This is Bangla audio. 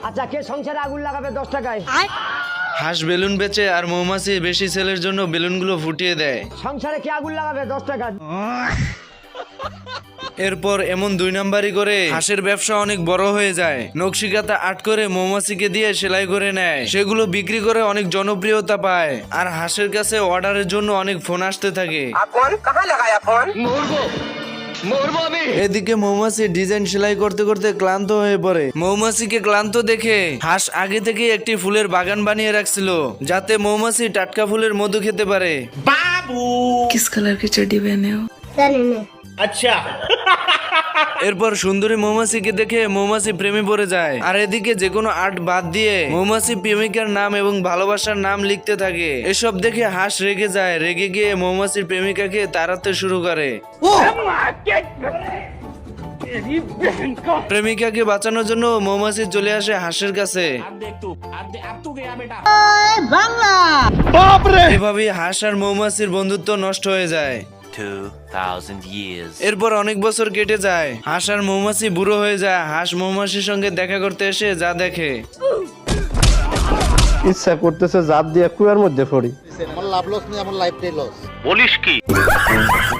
আচ্ছা, কে সংসারে আগুন লাগাবে 10 টাকায়? হাঁস বেলুন বেচে আর মৌমাছি বেশি সেলের জন্য বেলুনগুলো ফুটিয়ে দেয়। সংসারে কে আগুন লাগাবে 10 টাকা? এরপর এমন 2 নাম্বারি করে হাঁসের ব্যবসা অনেক বড় হয়ে যায়। নকশিকাতা আর্ট করে মৌমাছিকে দিয়ে সেলাই করে নেয়, সেগুলো বিক্রি করে অনেক জনপ্রিয়তা পায়। আর হাঁসের কাছে অর্ডারের জন্য অনেক ফোন আসতে থাকে। এদিকে মৌমাছি ডিজাইন সেলাই করতে করতে ক্লান্ত হয়ে পড়ে। মৌমাছিকে ক্লান্ত দেখে হাঁস আগে থেকে একটি ফুলের বাগান বানিয়ে রাখছিল, যাতে মৌমাছি টাটকা ফুলের মধু খেতে পারে। किस कलर की चड्डी पहने हो? এরপর সুন্দরী মৌমাছিকে দেখে মৌমাছি প্রেমে পড়ে যায়। আর এদিকে যে কোনো আর্ট বাদ দিয়ে মৌমাছি প্রেমিকার নাম এবং ভালোবাসার নাম লিখতে থাকে। এসব দেখে হাঁস রেগে যায়, রেগে গিয়ে মৌমাছির প্রেমিকাকে তাড়াতে শুরু করে। প্রেমিকাকে বাঁচানোর জন্য মৌমাছি চলে আসে হাঁসের কাছে। এভাবেই হাঁস আর মৌমাছির বন্ধুত্ব নষ্ট হয়ে যায়। 2,000 years. এরপর অনেক বছর কেটে যায়। হাঁস আর মৌমাছি বুড়ো হয়ে যায়। হাঁস মৌমাছির সঙ্গে দেখা করতে এসে যা দেখে, ইচ্ছা করতেছে জাপ দিয়ে কুয়ার মধ্যে পড়ি। আমার লাভ লস নেই, আমার লাইফটাই লস।